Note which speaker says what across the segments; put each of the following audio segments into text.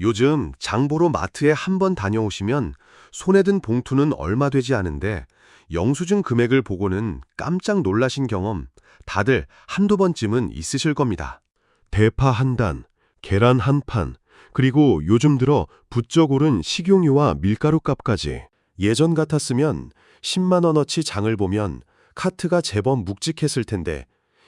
Speaker 1: 요즘 장보러 마트에 한 번 다녀오시면 손에 든 봉투는 얼마 되지 않은데 영수증 금액을 보고는 깜짝 놀라신 경험 다들 한두 번쯤은 있으실 겁니다. 대파 한 단, 계란 한 판, 그리고 요즘 들어 부쩍 오른 식용유와 밀가루 값까지. 예전 같았으면 10만 원어치 장을 보면 카트가 제법 묵직했을 텐데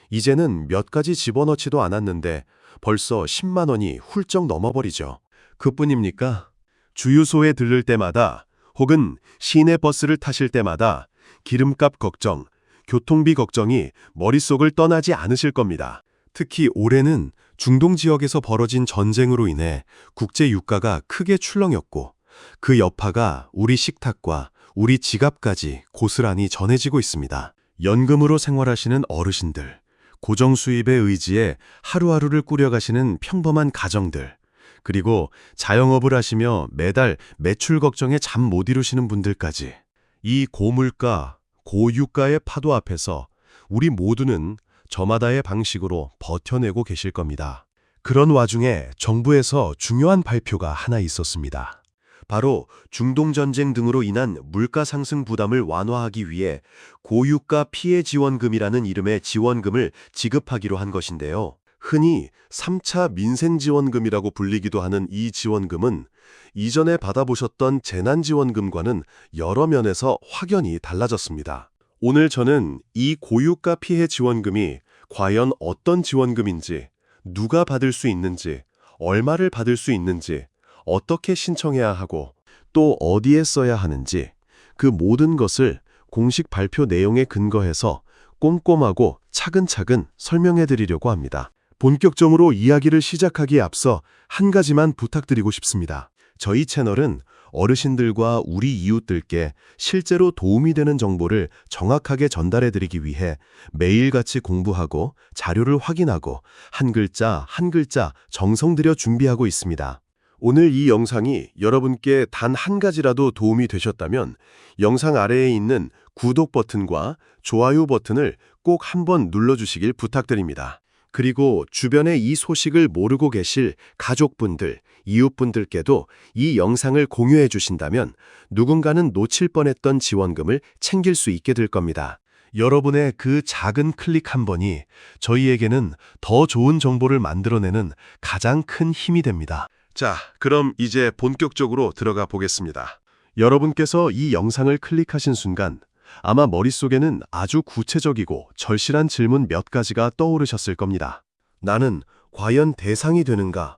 Speaker 1: 이제는 몇 가지 집어넣지도 않았는데 벌써 10만 원이 훌쩍 넘어버리죠. 그뿐입니까? 주유소에 들를 때마다 혹은 시내 버스를 타실 때마다 기름값 걱정, 교통비 걱정이 머릿속을 떠나지 않으실 겁니다. 특히 올해는 중동 지역에서 벌어진 전쟁으로 인해 국제 유가가 크게 출렁였고 그 여파가 우리 식탁과 우리 지갑까지 고스란히 전해지고 있습니다. 연금으로 생활하시는 어르신들, 고정 수입에 의지해 하루하루를 꾸려가시는 평범한 가정들, 그리고 자영업을 하시며 매달 매출 걱정에 잠 못 이루시는 분들까지 이 고물가, 고유가의 파도 앞에서 우리 모두는 저마다의 방식으로 버텨내고 계실 겁니다. 그런 와중에 정부에서 중요한 발표가 하나 있었습니다. 바로 중동전쟁 등으로 인한 물가 상승 부담을 완화하기 위해 고유가 피해 지원금이라는 이름의 지원금을 지급하기로 한 것인데요. 흔히 3차 민생지원금이라고 불리기도 하는 이 지원금은 이전에 받아보셨던 재난지원금과는 여러 면에서 확연히 달라졌습니다. 오늘 저는 이 고유가 피해 지원금이 과연 어떤 지원금인지, 누가 받을 수 있는지, 얼마를 받을 수 있는지, 어떻게 신청해야 하고 또 어디에 써야 하는지 그 모든 것을 공식 발표 내용에 근거해서 꼼꼼하고 차근차근 설명해 드리려고 합니다. 본격적으로 이야기를 시작하기에 앞서 한 가지만 부탁드리고 싶습니다. 저희 채널은 어르신들과 우리 이웃들께 실제로 도움이 되는 정보를 정확하게 전달해 드리기 위해 매일같이 공부하고 자료를 확인하고 한 글자 한 글자 정성 들여 준비하고 있습니다. 오늘 이 영상이 여러분께 단 한 가지라도 도움이 되셨다면 영상 아래에 있는 구독 버튼과 좋아요 버튼을 꼭 한번 눌러주시길 부탁드립니다. 그리고 주변에 이 소식을 모르고 계실 가족분들, 이웃분들께도 이 영상을 공유해 주신다면 누군가는 놓칠 뻔했던 지원금을 챙길 수 있게 될 겁니다. 여러분의 그 작은 클릭 한 번이 저희에게는 더 좋은 정보를 만들어내는 가장 큰 힘이 됩니다. 자, 그럼 이제 본격적으로 들어가 보겠습니다. 여러분께서 이 영상을 클릭하신 순간 아마 머릿속에는 아주 구체적이고 절실한 질문 몇 가지가 떠오르셨을 겁니다. 나는 과연 대상이 되는가?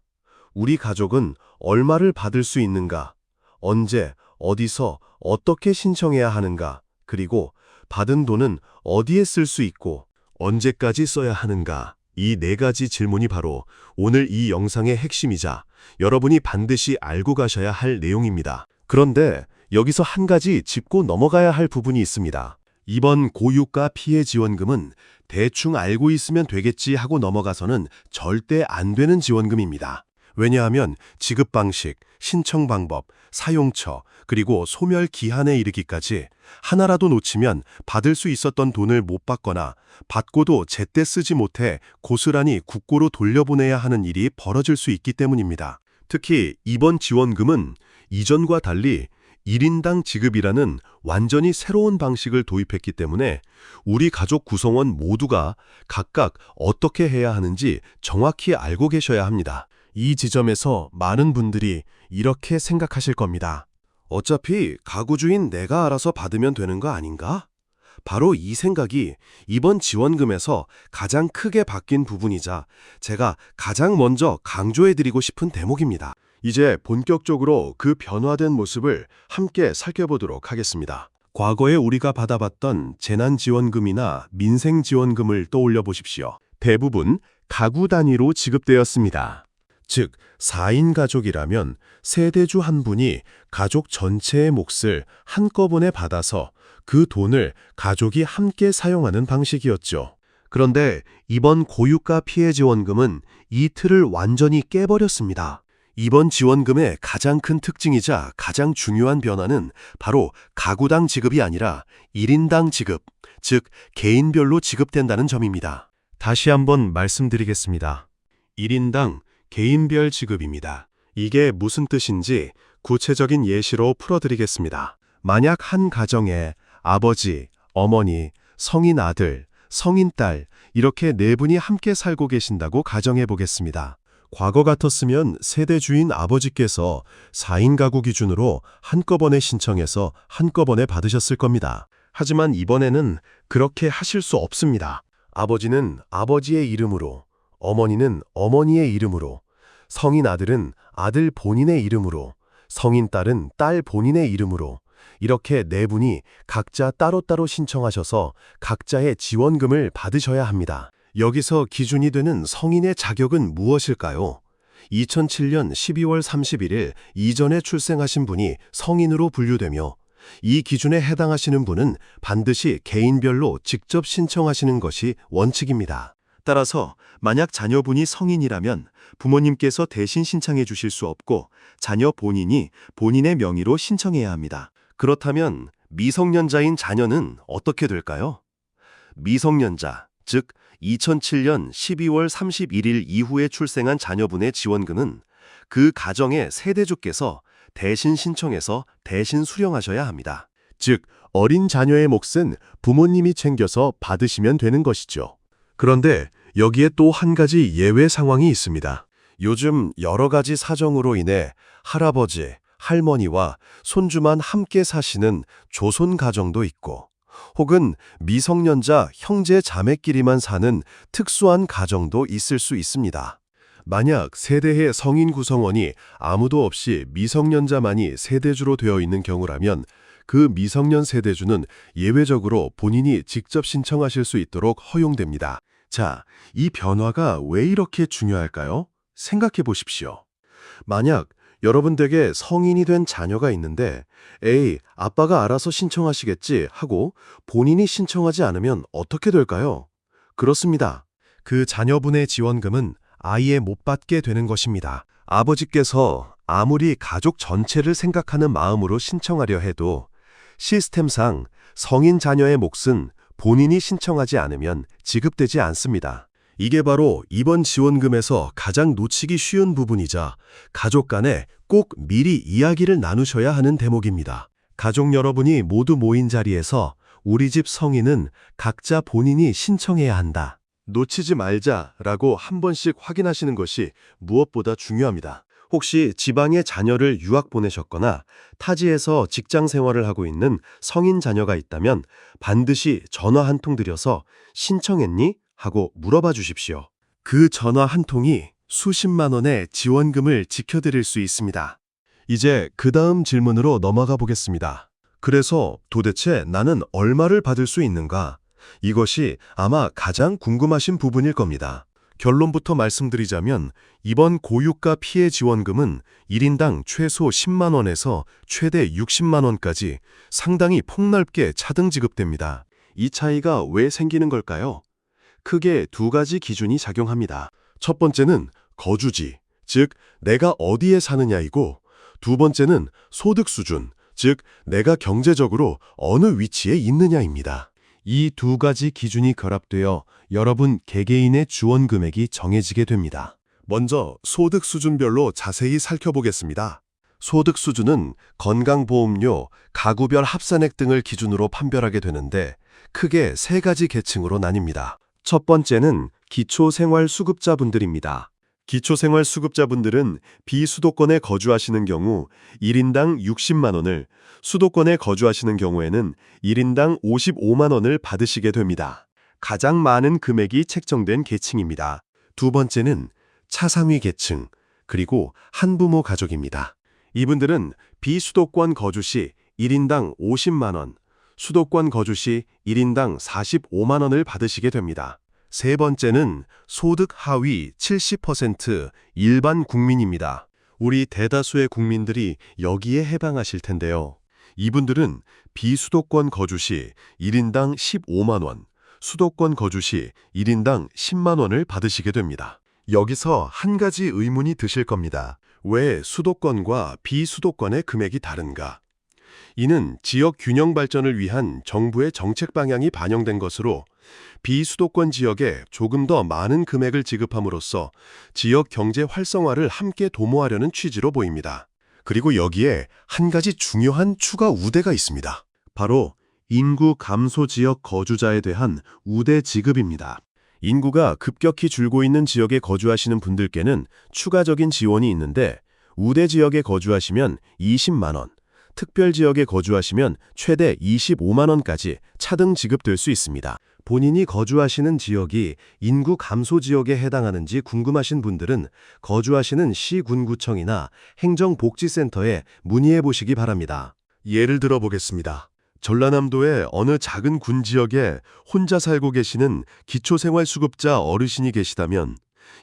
Speaker 1: 우리 가족은 얼마를 받을 수 있는가? 언제, 어디서, 어떻게 신청해야 하는가? 그리고 받은 돈은 어디에 쓸 수 있고 언제까지 써야 하는가? 이 네 가지 질문이 바로 오늘 이 영상의 핵심이자 여러분이 반드시 알고 가셔야 할 내용입니다. 그런데 여기서 한 가지 짚고 넘어가야 할 부분이 있습니다. 이번 고유가 피해 지원금은 대충 알고 있으면 되겠지 하고 넘어가서는 절대 안 되는 지원금입니다. 왜냐하면 지급 방식, 신청 방법, 사용처, 그리고 소멸 기한에 이르기까지 하나라도 놓치면 받을 수 있었던 돈을 못 받거나 받고도 제때 쓰지 못해 고스란히 국고로 돌려보내야 하는 일이 벌어질 수 있기 때문입니다. 특히 이번 지원금은 이전과 달리 1인당 지급이라는 완전히 새로운 방식을 도입했기 때문에 우리 가족 구성원 모두가 각각 어떻게 해야 하는지 정확히 알고 계셔야 합니다. 이 지점에서 많은 분들이 이렇게 생각하실 겁니다. 어차피 가구 주인 내가 알아서 받으면 되는 거 아닌가? 바로 이 생각이 이번 지원금에서 가장 크게 바뀐 부분이자 제가 가장 먼저 강조해드리고 싶은 대목입니다. 이제 본격적으로 그 변화된 모습을 함께 살펴보도록 하겠습니다. 과거에 우리가 받아봤던 재난지원금이나 민생지원금을 떠올려 보십시오. 대부분 가구 단위로 지급되었습니다. 즉, 4인 가족이라면 세대주 한 분이 가족 전체의 몫을 한꺼번에 받아서 그 돈을 가족이 함께 사용하는 방식이었죠. 그런데 이번 고유가 피해 지원금은 이 틀을 완전히 깨버렸습니다. 이번 지원금의 가장 큰 특징이자 가장 중요한 변화는 바로 가구당 지급이 아니라 1인당 지급, 즉 개인별로 지급된다는 점입니다. 다시 한번 말씀드리겠습니다. 1인당 개인별 지급입니다. 이게 무슨 뜻인지 구체적인 예시로 풀어드리겠습니다. 만약 한 가정에 아버지, 어머니, 성인 아들, 성인 딸 이렇게 네 분이 함께 살고 계신다고 가정해 보겠습니다. 과거 같았으면 세대 주인 아버지께서 4인 가구 기준으로 한꺼번에 신청해서 한꺼번에 받으셨을 겁니다. 하지만 이번에는 그렇게 하실 수 없습니다. 아버지는 아버지의 이름으로, 어머니는 어머니의 이름으로, 성인 아들은 아들 본인의 이름으로, 성인 딸은 딸 본인의 이름으로 이렇게 네 분이 각자 따로따로 신청하셔서 각자의 지원금을 받으셔야 합니다. 여기서 기준이 되는 성인의 자격은 무엇일까요? 2007년 12월 31일 이전에 출생하신 분이 성인으로 분류되며 이 기준에 해당하시는 분은 반드시 개인별로 직접 신청하시는 것이 원칙입니다. 따라서 만약 자녀분이 성인이라면 부모님께서 대신 신청해 주실 수 없고 자녀 본인이 본인의 명의로 신청해야 합니다. 그렇다면 미성년자인 자녀는 어떻게 될까요? 미성년자, 즉 2007년 12월 31일 이후에 출생한 자녀분의 지원금은 그 가정의 세대주께서 대신 신청해서 대신 수령하셔야 합니다. 즉, 어린 자녀의 몫은 부모님이 챙겨서 받으시면 되는 것이죠. 그런데 여기에 또 한 가지 예외 상황이 있습니다. 요즘 여러 가지 사정으로 인해 할아버지, 할머니와 손주만 함께 사시는 조손 가정도 있고 혹은 미성년자 형제 자매끼리만 사는 특수한 가정도 있을 수 있습니다. 만약 세대의 성인 구성원이 아무도 없이 미성년자만이 세대주로 되어 있는 경우라면 그 미성년 세대주는 예외적으로 본인이 직접 신청하실 수 있도록 허용됩니다. 자, 이 변화가 왜 이렇게 중요할까요? 생각해 보십시오. 만약 여러분 댁에 성인이 된 자녀가 있는데 에이, 아빠가 알아서 신청하시겠지 하고 본인이 신청하지 않으면 어떻게 될까요? 그렇습니다. 그 자녀분의 지원금은 아예 못 받게 되는 것입니다. 아버지께서 아무리 가족 전체를 생각하는 마음으로 신청하려 해도 시스템상 성인 자녀의 몫은 본인이 신청하지 않으면 지급되지 않습니다. 이게 바로 이번 지원금에서 가장 놓치기 쉬운 부분이자 가족 간에 꼭 미리 이야기를 나누셔야 하는 대목입니다. 가족 여러분이 모두 모인 자리에서 우리 집 성인은 각자 본인이 신청해야 한다. 놓치지 말자라고 한 번씩 확인하시는 것이 무엇보다 중요합니다. 혹시 지방에 자녀를 유학 보내셨거나 타지에서 직장 생활을 하고 있는 성인 자녀가 있다면 반드시 전화 한 통 드려서 신청했니? 하고 물어봐 주십시오. 그 전화 한 통이 수십만 원의 지원금을 지켜드릴 수 있습니다. 이제 그 다음 질문으로 넘어가 보겠습니다. 그래서 도대체 나는 얼마를 받을 수 있는가? 이것이 아마 가장 궁금하신 부분일 겁니다. 결론부터 말씀드리자면 이번 고유가 피해 지원금은 1인당 최소 10만 원에서 최대 60만 원까지 상당히 폭넓게 차등 지급됩니다. 이 차이가 왜 생기는 걸까요? 크게 두 가지 기준이 작용합니다. 첫 번째는 거주지, 즉 내가 어디에 사느냐이고 두 번째는 소득 수준, 즉 내가 경제적으로 어느 위치에 있느냐입니다. 이 두 가지 기준이 결합되어 여러분 개개인의 지원 금액이 정해지게 됩니다. 먼저 소득 수준별로 자세히 살펴보겠습니다. 소득 수준은 건강보험료, 가구별 합산액 등을 기준으로 판별하게 되는데 크게 세 가지 계층으로 나뉩니다. 첫 번째는 기초생활수급자분들입니다. 기초생활수급자분들은 비수도권에 거주하시는 경우 1인당 60만 원을, 수도권에 거주하시는 경우에는 1인당 55만 원을 받으시게 됩니다. 가장 많은 금액이 책정된 계층입니다. 두 번째는 차상위 계층, 그리고 한부모 가족입니다. 이분들은 비수도권 거주 시 1인당 50만 원, 수도권 거주 시 1인당 45만 원을 받으시게 됩니다. 세 번째는 소득 하위 70% 일반 국민입니다. 우리 대다수의 국민들이 여기에 해당하실 텐데요. 이분들은 비수도권 거주 시 1인당 15만 원, 수도권 거주 시 1인당 10만 원을 받으시게 됩니다. 여기서 한 가지 의문이 드실 겁니다. 왜 수도권과 비수도권의 금액이 다른가? 이는 지역 균형 발전을 위한 정부의 정책 방향이 반영된 것으로 비수도권 지역에 조금 더 많은 금액을 지급함으로써 지역 경제 활성화를 함께 도모하려는 취지로 보입니다. 그리고 여기에 한 가지 중요한 추가 우대가 있습니다. 바로 인구 감소 지역 거주자에 대한 우대 지급입니다. 인구가 급격히 줄고 있는 지역에 거주하시는 분들께는 추가적인 지원이 있는데 우대 지역에 거주하시면 20만 원, 특별 지역에 거주하시면 최대 25만 원까지 차등 지급될 수 있습니다. 본인이 거주하시는 지역이 인구 감소 지역에 해당하는지 궁금하신 분들은 거주하시는 시군구청이나 행정복지센터에 문의해 보시기 바랍니다. 예를 들어 보겠습니다. 전라남도의 어느 작은 군 지역에 혼자 살고 계시는 기초생활수급자 어르신이 계시다면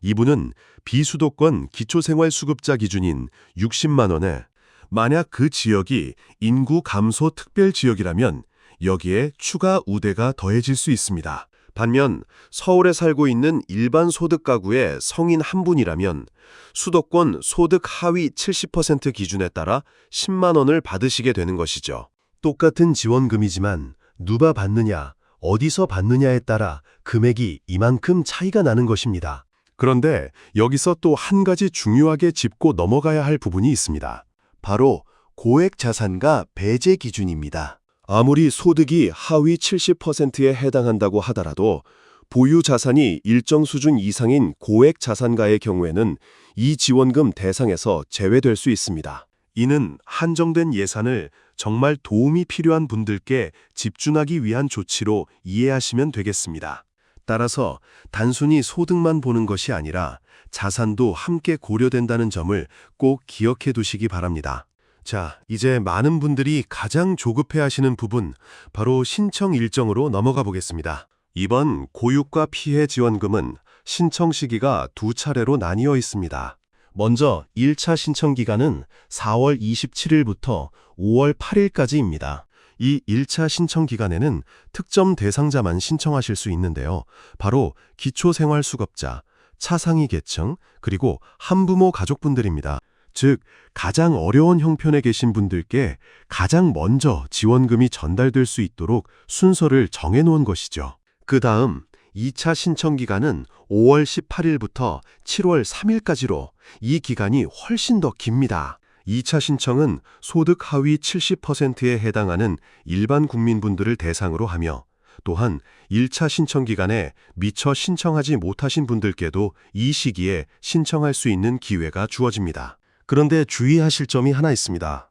Speaker 1: 이분은 비수도권 기초생활수급자 기준인 60만 원에 만약 그 지역이 인구 감소 특별 지역이라면 여기에 추가 우대가 더해질 수 있습니다. 반면 서울에 살고 있는 일반 소득 가구의 성인 한 분이라면 수도권 소득 하위 70% 기준에 따라 10만 원을 받으시게 되는 것이죠. 똑같은 지원금이지만 누가 받느냐, 어디서 받느냐에 따라 금액이 이만큼 차이가 나는 것입니다. 그런데 여기서 또 한 가지 중요하게 짚고 넘어가야 할 부분이 있습니다. 바로 고액 자산가 배제 기준입니다. 아무리 소득이 하위 70%에 해당한다고 하더라도 보유 자산이 일정 수준 이상인 고액 자산가의 경우에는 이 지원금 대상에서 제외될 수 있습니다. 이는 한정된 예산을 정말 도움이 필요한 분들께 집중하기 위한 조치로 이해하시면 되겠습니다. 따라서 단순히 소득만 보는 것이 아니라 자산도 함께 고려된다는 점을 꼭 기억해 두시기 바랍니다. 자, 이제 많은 분들이 가장 조급해하시는 부분, 바로 신청 일정으로 넘어가 보겠습니다. 이번 고유가 피해 지원금은 신청 시기가 두 차례로 나뉘어 있습니다. 먼저 1차 신청 기간은 4월 27일부터 5월 8일까지입니다. 이 1차 신청 기간에는 특정 대상자만 신청하실 수 있는데요. 바로 기초생활수급자, 차상위 계층, 그리고 한부모 가족분들입니다. 즉, 가장 어려운 형편에 계신 분들께 가장 먼저 지원금이 전달될 수 있도록 순서를 정해놓은 것이죠. 그 다음 2차 신청 기간은 5월 18일부터 7월 3일까지로 이 기간이 훨씬 더 깁니다. 2차 신청은 소득 하위 70%에 해당하는 일반 국민분들을 대상으로 하며 또한 1차 신청 기간에 미처 신청하지 못하신 분들께도 이 시기에 신청할 수 있는 기회가 주어집니다. 그런데 주의하실 점이 하나 있습니다.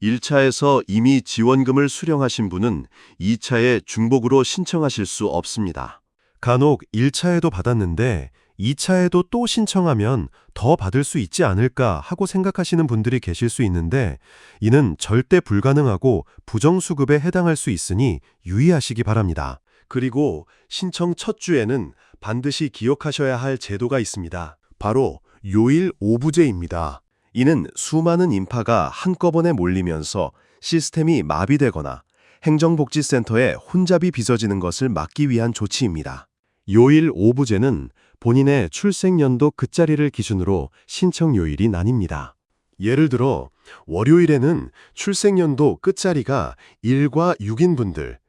Speaker 1: 1차에서 이미 지원금을 수령하신 분은 2차에 중복으로 신청하실 수 없습니다. 간혹 1차에도 받았는데 2차에도 또 신청하면 더 받을 수 있지 않을까 하고 생각하시는 분들이 계실 수 있는데 이는 절대 불가능하고 부정수급에 해당할 수 있으니 유의하시기 바랍니다. 그리고 신청 첫 주에는 반드시 기억하셔야 할 제도가 있습니다. 바로 요일 오부제입니다. 이는 수많은 인파가 한꺼번에 몰리면서 시스템이 마비되거나 행정복지센터에 혼잡이 빚어지는 것을 막기 위한 조치입니다. 요일 오부제는 본인의 출생연도 끝자리를 기준으로 신청 요일이 나뉩니다. 예를 들어 월요일에는 출생연도 끝자리가 1과 6인 분들,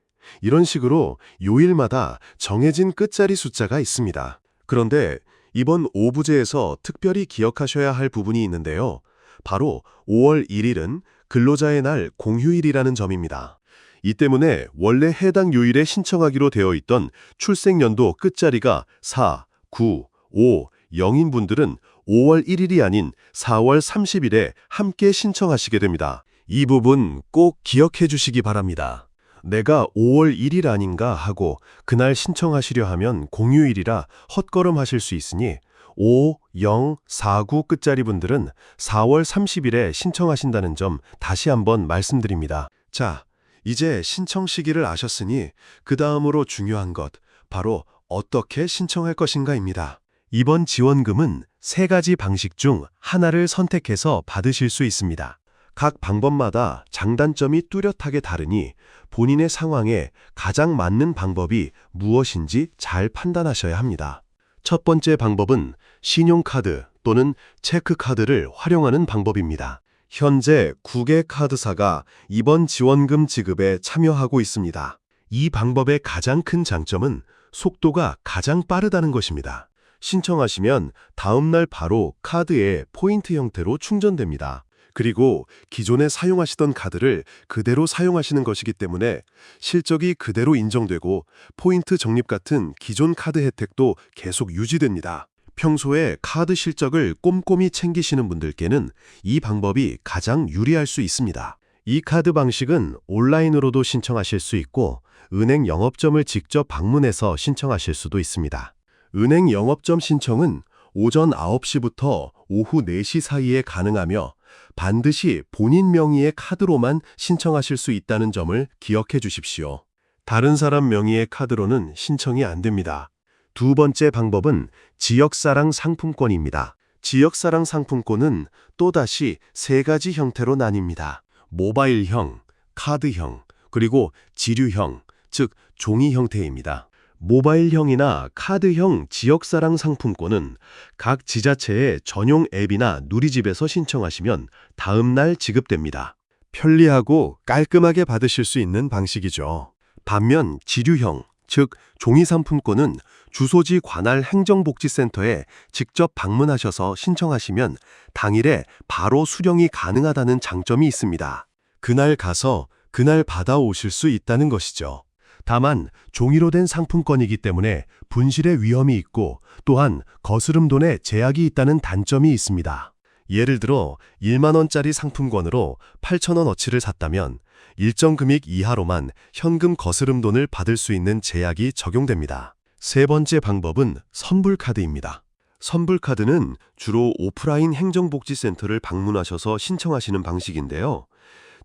Speaker 1: 이런 식으로 요일마다 정해진 끝자리 숫자가 있습니다. 그런데 이번 오부제에서 특별히 기억하셔야 할 부분이 있는데요. 바로 5월 1일은 근로자의 날 공휴일이라는 점입니다. 이 때문에 원래 해당 요일에 신청하기로 되어 있던 출생연도 끝자리가 4, 9, 5, 0인 분들은 5월 1일이 아닌 4월 30일에 함께 신청하시게 됩니다. 이 부분 꼭 기억해 주시기 바랍니다. 내가 5월 1일 아닌가 하고 그날 신청하시려 하면 공휴일이라 헛걸음하실 수 있으니 5, 0, 4, 9 끝자리 분들은 4월 30일에 신청하신다는 점 다시 한번 말씀드립니다. 자, 이제 신청 시기를 아셨으니 그 다음으로 중요한 것, 바로 어떻게 신청할 것인가입니다. 이번 지원금은 3가지 방식 중 하나를 선택해서 받으실 수 있습니다. 각 방법마다 장단점이 뚜렷하게 다르니 본인의 상황에 가장 맞는 방법이 무엇인지 잘 판단하셔야 합니다. 첫 번째 방법은 신용카드 또는 체크카드를 활용하는 방법입니다. 현재 9개 카드사가 이번 지원금 지급에 참여하고 있습니다. 이 방법의 가장 큰 장점은 속도가 가장 빠르다는 것입니다. 신청하시면 다음날 바로 카드에 포인트 형태로 충전됩니다. 그리고 기존에 사용하시던 카드를 그대로 사용하시는 것이기 때문에 실적이 그대로 인정되고 포인트 적립 같은 기존 카드 혜택도 계속 유지됩니다. 평소에 카드 실적을 꼼꼼히 챙기시는 분들께는 이 방법이 가장 유리할 수 있습니다. 이 카드 방식은 온라인으로도 신청하실 수 있고 은행 영업점을 직접 방문해서 신청하실 수도 있습니다. 은행 영업점 신청은 오전 9시부터 오후 4시 사이에 가능하며 반드시 본인 명의의 카드로만 신청하실 수 있다는 점을 기억해 주십시오. 다른 사람 명의의 카드로는 신청이 안 됩니다. 두 번째 방법은 지역사랑 상품권입니다. 지역사랑 상품권은 또다시 세 가지 형태로 나뉩니다. 모바일형, 카드형, 그리고 지류형, 즉 종이 형태입니다. 모바일형이나 카드형 지역사랑 상품권은 각 지자체의 전용 앱이나 누리집에서 신청하시면 다음날 지급됩니다. 편리하고 깔끔하게 받으실 수 있는 방식이죠. 반면 지류형, 즉 종이 상품권은 주소지 관할 행정복지센터에 직접 방문하셔서 신청하시면 당일에 바로 수령이 가능하다는 장점이 있습니다. 그날 가서 그날 받아오실 수 있다는 것이죠. 다만 종이로 된 상품권이기 때문에 분실의 위험이 있고 또한 거스름돈에 제약이 있다는 단점이 있습니다. 예를 들어 1만 원짜리 상품권으로 8,000원 어치를 샀다면 일정 금액 이하로만 현금 거스름돈을 받을 수 있는 제약이 적용됩니다. 세 번째 방법은 선불카드입니다. 선불카드는 주로 오프라인 행정복지센터를 방문하셔서 신청하시는 방식인데요.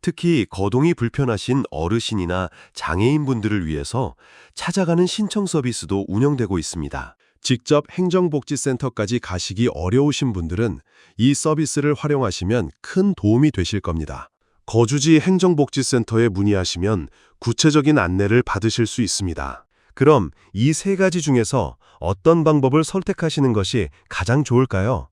Speaker 1: 특히 거동이 불편하신 어르신이나 장애인분들을 위해서 찾아가는 신청 서비스도 운영되고 있습니다. 직접 행정복지센터까지 가시기 어려우신 분들은 이 서비스를 활용하시면 큰 도움이 되실 겁니다. 거주지 행정복지센터에 문의하시면 구체적인 안내를 받으실 수 있습니다. 그럼 이 세 가지 중에서 어떤 방법을 선택하시는 것이 가장 좋을까요?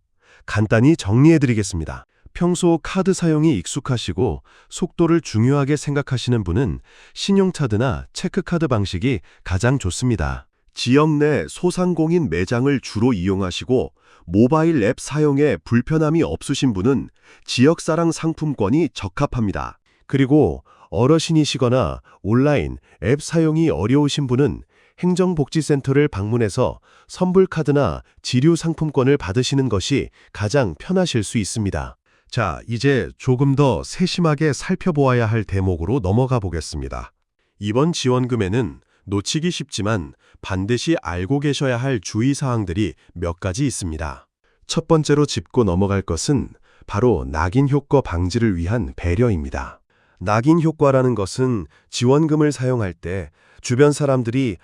Speaker 1: 간단히 정리해드리겠습니다. 평소 카드 사용이 익숙하시고 속도를 중요하게 생각하시는 분은 신용카드나 체크카드 방식이 가장 좋습니다. 지역 내 소상공인 매장을 주로 이용하시고 모바일 앱 사용에 불편함이 없으신 분은 지역사랑 상품권이 적합합니다. 그리고 어르신이시거나 온라인 앱 사용이 어려우신 분은 행정복지센터를 방문해서 선불카드나 지류 상품권을 받으시는 것이 가장 편하실 수 있습니다. 자, 이제 조금 더 세심하게 살펴보아야 할 대목으로 넘어가 보겠습니다. 이번 지원금에는 놓치기 쉽지만 반드시 알고 계셔야 할 주의사항들이 몇 가지 있습니다. 첫 번째로 짚고 넘어갈 것은 바로 낙인 효과 방지를 위한 배려입니다. 낙인 효과라는 것은 지원금을 사용할 때 주변 사람들이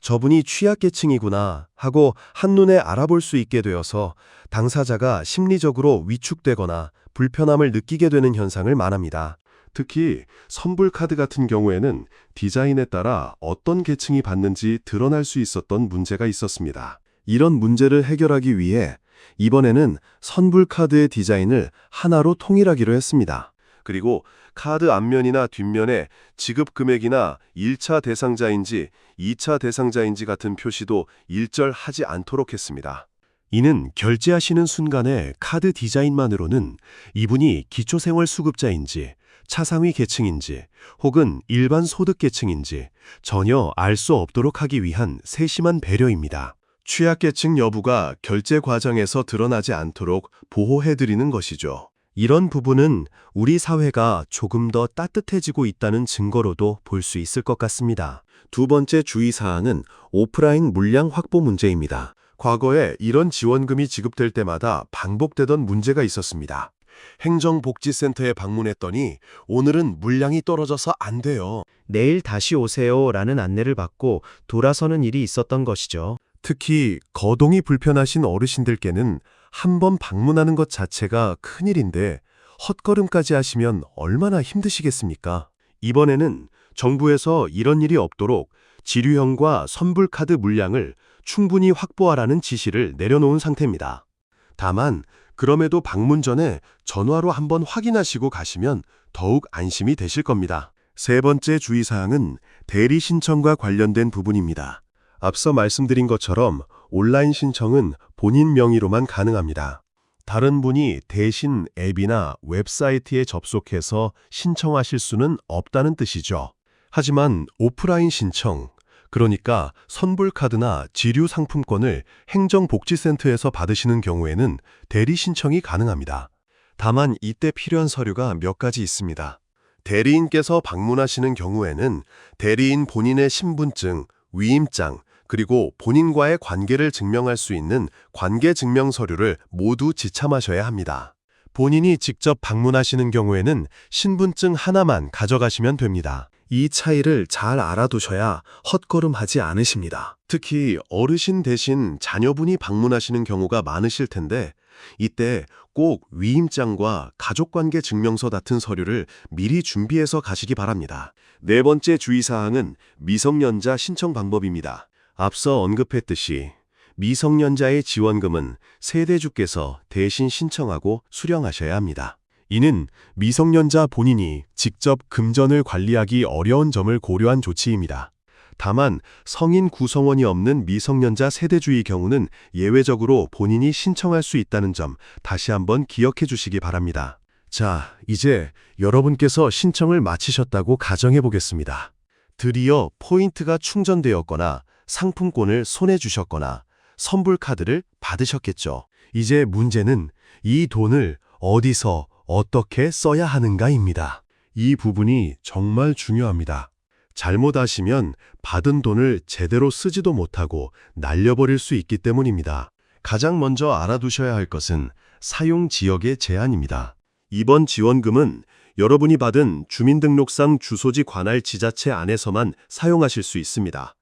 Speaker 1: 저분이 취약계층이구나 하고 한눈에 알아볼 수 있게 되어서 당사자가 심리적으로 위축되거나 불편함을 느끼게 되는 현상을 말합니다. 특히 선불카드 같은 경우에는 디자인에 따라 어떤 계층이 받는지 드러날 수 있었던 문제가 있었습니다. 이런 문제를 해결하기 위해 이번에는 선불카드의 디자인을 하나로 통일하기로 했습니다. 그리고 카드 앞면이나 뒷면에 지급 금액이나 1차 대상자인지 2차 대상자인지 같은 표시도 일절하지 않도록 했습니다. 이는 결제하시는 순간에 카드 디자인만으로는 이분이 기초생활수급자인지 차상위 계층인지 혹은 일반 소득계층인지 전혀 알 수 없도록 하기 위한 세심한 배려입니다. 취약계층 여부가 결제 과정에서 드러나지 않도록 보호해드리는 것이죠. 이런 부분은 우리 사회가 조금 더 따뜻해지고 있다는 증거로도 볼 수 있을 것 같습니다. 두 번째 주의사항은 오프라인 물량 확보 문제입니다. 과거에 이런 지원금이 지급될 때마다 반복되던 문제가 있었습니다. 행정복지센터에 방문했더니 오늘은 물량이 떨어져서 안 돼요.
Speaker 2: 내일 다시 오세요 라는 안내를 받고 돌아서는 일이 있었던 것이죠.
Speaker 1: 특히 거동이 불편하신 어르신들께는 한 번 방문하는 것 자체가 큰일인데 헛걸음까지 하시면 얼마나 힘드시겠습니까? 이번에는 정부에서 이런 일이 없도록 지류형과 선불카드 물량을 충분히 확보하라는 지시를 내려놓은 상태입니다. 다만 그럼에도 방문 전에 전화로 한번 확인하시고 가시면 더욱 안심이 되실 겁니다. 세 번째 주의사항은 대리 신청과 관련된 부분입니다. 앞서 말씀드린 것처럼 온라인 신청은 본인 명의로만 가능합니다. 다른 분이 대신 앱이나 웹사이트에 접속해서 신청하실 수는 없다는 뜻이죠. 하지만 오프라인 신청, 그러니까 선불카드나 지류 상품권을 행정복지센터에서 받으시는 경우에는 대리 신청이 가능합니다. 다만 이때 필요한 서류가 몇 가지 있습니다. 대리인께서 방문하시는 경우에는 대리인 본인의 신분증, 위임장, 그리고 본인과의 관계를 증명할 수 있는 관계증명 서류를 모두 지참하셔야 합니다. 본인이 직접 방문하시는 경우에는 신분증 하나만 가져가시면 됩니다. 이 차이를 잘 알아두셔야 헛걸음하지 않으십니다. 특히 어르신 대신 자녀분이 방문하시는 경우가 많으실 텐데 이때 꼭 위임장과 가족관계 증명서 같은 서류를 미리 준비해서 가시기 바랍니다. 네 번째 주의사항은 미성년자 신청 방법입니다. 앞서 언급했듯이 미성년자의 지원금은 세대주께서 대신 신청하고 수령하셔야 합니다. 이는 미성년자 본인이 직접 금전을 관리하기 어려운 점을 고려한 조치입니다. 다만 성인 구성원이 없는 미성년자 세대주의 경우는 예외적으로 본인이 신청할 수 있다는 점 다시 한번 기억해 주시기 바랍니다. 자, 이제 여러분께서 신청을 마치셨다고 가정해 보겠습니다. 드디어 포인트가 충전되었거나 상품권을 손에 주셨거나 선불카드를 받으셨겠죠. 이제 문제는 이 돈을 어디서 어떻게 써야 하는가입니다. 이 부분이 정말 중요합니다. 잘못하시면 받은 돈을 제대로 쓰지도 못하고 날려버릴 수 있기 때문입니다. 가장 먼저 알아두셔야 할 것은 사용 지역의 제한입니다. 이번 지원금은 여러분이 받은 주민등록상 주소지 관할 지자체 안에서만 사용하실 수 있습니다.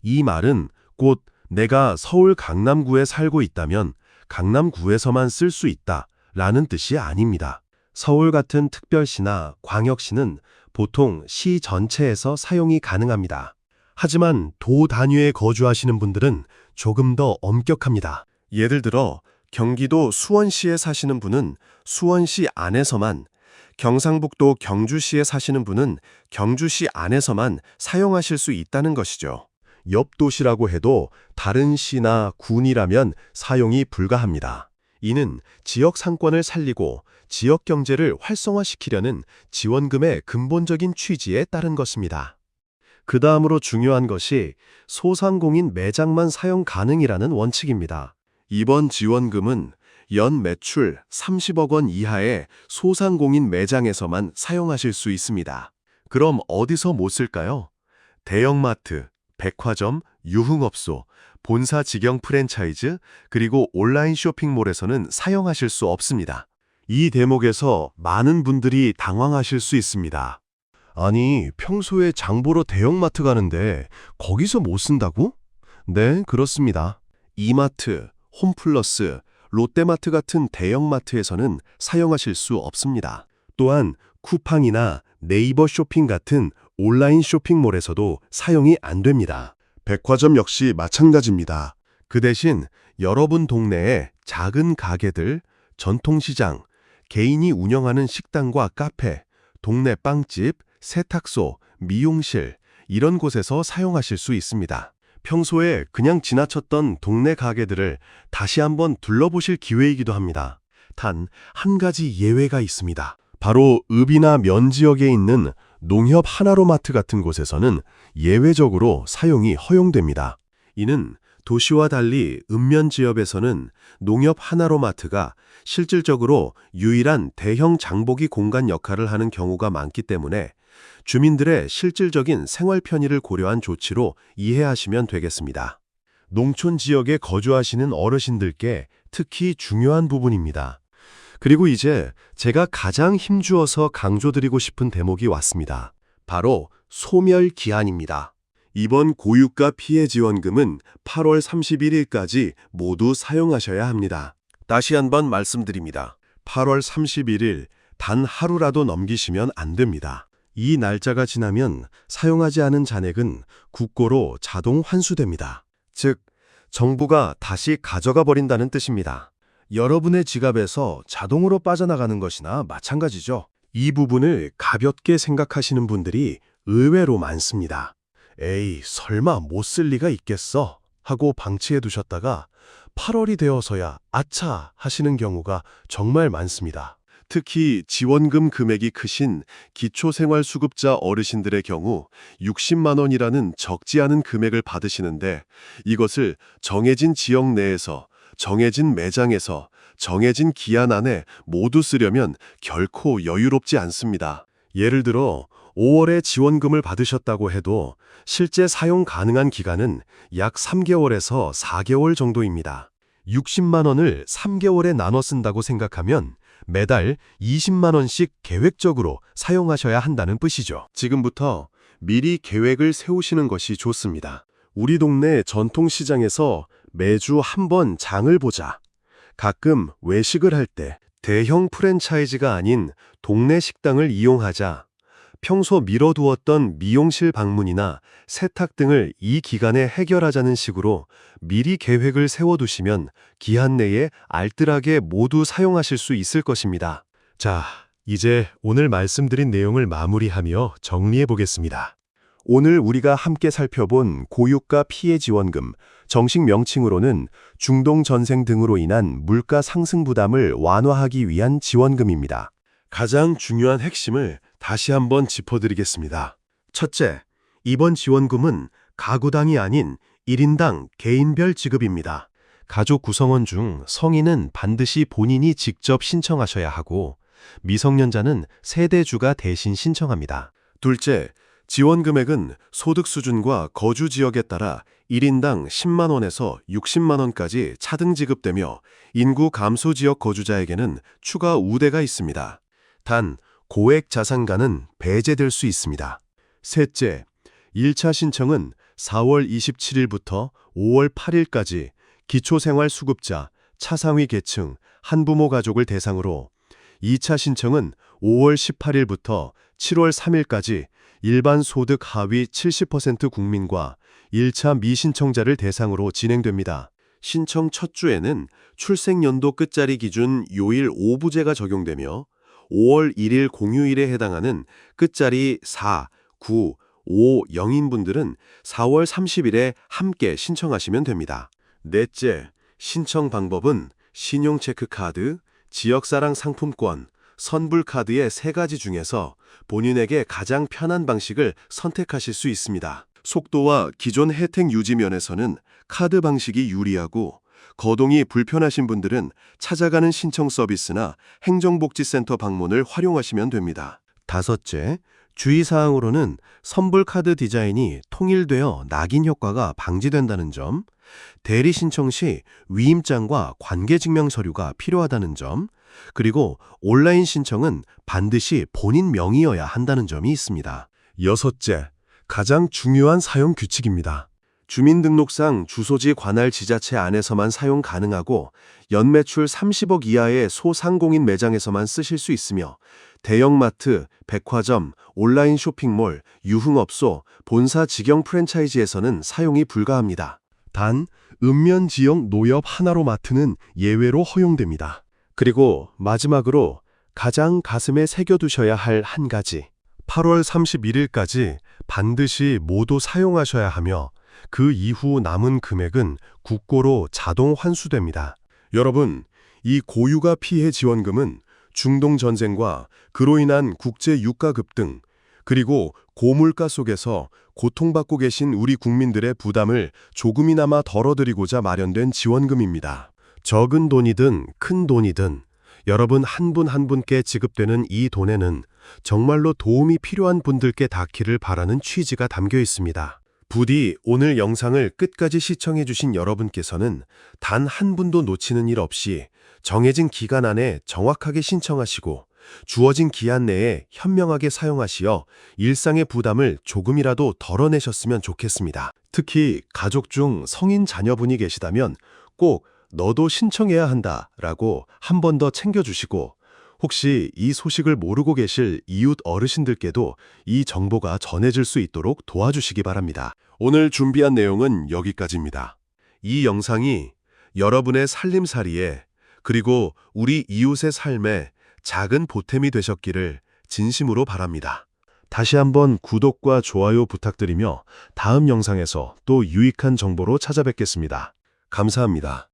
Speaker 1: 이 말은 곧 내가 서울 강남구에 살고 있다면 강남구에서만 쓸 수 있다 라는 뜻이 아닙니다. 서울 같은 특별시나 광역시는 보통 시 전체에서 사용이 가능합니다. 하지만 도 단위에 거주하시는 분들은 조금 더 엄격합니다. 예를 들어 경기도 수원시에 사시는 분은 수원시 안에서만, 경상북도 경주시에 사시는 분은 경주시 안에서만 사용하실 수 있다는 것이죠. 옆 도시라고 해도 다른 시나 군이라면 사용이 불가합니다. 이는 지역 상권을 살리고 지역 경제를 활성화시키려는 지원금의 근본적인 취지에 따른 것입니다. 그 다음으로 중요한 것이 소상공인 매장만 사용 가능이라는 원칙입니다. 이번 지원금은 연 매출 30억 원 이하의 소상공인 매장에서만 사용하실 수 있습니다. 그럼 어디서 못 쓸까요? 대형마트, 백화점, 유흥업소, 본사 직영 프랜차이즈, 그리고 온라인 쇼핑몰에서는 사용하실 수 없습니다. 이 대목에서 많은 분들이 당황하실 수 있습니다. 아니, 평소에 장 보러 대형마트 가는데 거기서 못 쓴다고? 네, 그렇습니다. 이마트, 홈플러스, 롯데마트 같은 대형마트에서는 사용하실 수 없습니다. 또한 쿠팡이나 네이버 쇼핑 같은 온라인 쇼핑몰에서도 사용이 안 됩니다. 백화점 역시 마찬가지입니다. 그 대신 여러분 동네에 작은 가게들, 전통시장, 개인이 운영하는 식당과 카페, 동네 빵집, 세탁소, 미용실 이런 곳에서 사용하실 수 있습니다. 평소에 그냥 지나쳤던 동네 가게들을 다시 한번 둘러보실 기회이기도 합니다. 단 한 가지 예외가 있습니다. 바로 읍이나 면 지역에 있는 농협 하나로마트 같은 곳에서는 예외적으로 사용이 허용됩니다. 이는 도시와 달리 읍면 지역에서는 농협 하나로마트가 실질적으로 유일한 대형 장보기 공간 역할을 하는 경우가 많기 때문에 주민들의 실질적인 생활 편의를 고려한 조치로 이해하시면 되겠습니다. 농촌 지역에 거주하시는 어르신들께 특히 중요한 부분입니다. 그리고 이제 제가 가장 힘주어서 강조드리고 싶은 대목이 왔습니다. 바로 소멸 기한입니다. 이번 고유가 피해 지원금은 8월 31일까지 모두 사용하셔야 합니다. 다시 한번 말씀드립니다. 8월 31일 단 하루라도 넘기시면 안 됩니다. 이 날짜가 지나면 사용하지 않은 잔액은 국고로 자동 환수됩니다. 즉, 정부가 다시 가져가 버린다는 뜻입니다.
Speaker 3: 여러분의 지갑에서 자동으로 빠져나가는 것이나 마찬가지죠. 이 부분을 가볍게 생각하시는 분들이 의외로 많습니다. 에이, 설마 못 쓸 리가 있겠어? 하고 방치해 두셨다가 8월이 되어서야 아차 하시는 경우가 정말 많습니다.
Speaker 1: 특히 지원금 금액이 크신 기초생활수급자 어르신들의 경우 60만 원이라는 적지 않은 금액을 받으시는데 이것을 정해진 지역 내에서 정해진 매장에서 정해진 기한 안에 모두 쓰려면 결코 여유롭지 않습니다.
Speaker 3: 예를 들어 5월에 지원금을 받으셨다고 해도 실제 사용 가능한 기간은 약 3개월에서 4개월 정도입니다. 60만 원을 3개월에 나눠 쓴다고 생각하면 매달 20만 원씩 계획적으로 사용하셔야 한다는 뜻이죠.
Speaker 1: 지금부터 미리 계획을 세우시는 것이 좋습니다.
Speaker 3: 우리 동네 전통시장에서 매주 한 번 장을 보자. 가끔 외식을 할 때
Speaker 1: 대형 프랜차이즈가 아닌 동네 식당을 이용하자. 평소 미뤄두었던 미용실 방문이나 세탁 등을 이 기간에 해결하자는 식으로 미리 계획을 세워두시면 기한 내에 알뜰하게 모두 사용하실 수 있을 것입니다.
Speaker 3: 자, 이제 오늘 말씀드린 내용을 마무리하며 정리해 보겠습니다. 오늘 우리가 함께 살펴본 고유가 피해 지원금, 정식 명칭으로는 중동 전생 등으로 인한 물가 상승 부담을 완화하기 위한 지원금입니다.
Speaker 1: 가장 중요한 핵심을 다시 한번 짚어드리겠습니다.
Speaker 3: 첫째, 이번 지원금은 가구당이 아닌 1인당 개인별 지급입니다.
Speaker 2: 가족 구성원 중 성인은 반드시 본인이 직접 신청하셔야 하고 미성년자는 세대주가 대신 신청합니다.
Speaker 1: 둘째, 지원 금액은 소득 수준과 거주 지역에 따라 1인당 10만 원에서 60만 원까지 차등 지급되며 인구 감소 지역 거주자에게는 추가 우대가 있습니다.
Speaker 3: 단, 고액 자산가는 배제될 수 있습니다.
Speaker 1: 셋째, 1차 신청은 4월 27일부터 5월 8일까지 기초생활수급자, 차상위 계층, 한부모 가족을 대상으로 2차 신청은 5월 18일부터 7월 3일까지 일반 소득 하위 70% 국민과 1차 미신청자를 대상으로 진행됩니다. 신청 첫 주에는 출생연도 끝자리 기준 요일 5부제가 적용되며 5월 1일 공휴일에 해당하는 끝자리 4, 9, 5, 0인분들은 4월 30일에 함께 신청하시면 됩니다. 넷째, 신청 방법은 신용체크카드, 지역사랑 상품권, 선불카드의 3가지 중에서 본인에게 가장 편한 방식을 선택하실 수 있습니다. 속도와 기존 혜택 유지 면에서는 카드 방식이 유리하고 거동이 불편하신 분들은 찾아가는 신청 서비스나 행정복지센터 방문을 활용하시면 됩니다.
Speaker 3: 다섯째, 주의사항으로는 선불카드 디자인이 통일되어 낙인 효과가 방지된다는 점, 대리 신청 시 위임장과 관계증명 서류가 필요하다는 점, 그리고 온라인 신청은 반드시 본인 명의여야 한다는 점이 있습니다.
Speaker 1: 여섯째, 가장 중요한 사용 규칙입니다. 주민등록상 주소지 관할 지자체 안에서만 사용 가능하고 연매출 30억 이하의 소상공인 매장에서만 쓰실 수 있으며 대형마트, 백화점, 온라인 쇼핑몰, 유흥업소, 본사 직영 프랜차이즈에서는 사용이 불가합니다.
Speaker 3: 단, 읍면지역 노엽 하나로 마트는 예외로 허용됩니다. 그리고 마지막으로 가장 가슴에 새겨두셔야 할 한 가지. 8월 31일까지 반드시 모두 사용하셔야 하며 그 이후 남은 금액은 국고로 자동 환수됩니다.
Speaker 1: 여러분, 이 고유가 피해 지원금은 중동 전쟁과 그로 인한 국제 유가 급등, 그리고 고물가 속에서 고통받고 계신 우리 국민들의 부담을 조금이나마 덜어드리고자 마련된 지원금입니다.
Speaker 3: 적은 돈이든 큰 돈이든 여러분 한 분 한 분께 지급되는 이 돈에는 정말로 도움이 필요한 분들께 닿기를 바라는 취지가 담겨 있습니다. 부디 오늘 영상을 끝까지 시청해주신 여러분께서는 단 한 분도 놓치는 일 없이 정해진 기간 안에 정확하게 신청하시고 주어진 기한 내에 현명하게 사용하시어 일상의 부담을 조금이라도 덜어내셨으면 좋겠습니다. 특히 가족 중 성인 자녀분이 계시다면 꼭 너도 신청해야 한다 라고 한 번 더 챙겨주시고 혹시 이 소식을 모르고 계실 이웃 어르신들께도 이 정보가 전해질 수 있도록 도와주시기 바랍니다.
Speaker 1: 오늘 준비한 내용은 여기까지입니다. 이 영상이 여러분의 살림살이에
Speaker 3: 그리고 우리 이웃의 삶에 작은 보탬이 되셨기를 진심으로 바랍니다.
Speaker 2: 다시 한번 구독과 좋아요 부탁드리며 다음 영상에서 또 유익한 정보로 찾아뵙겠습니다.
Speaker 3: 감사합니다.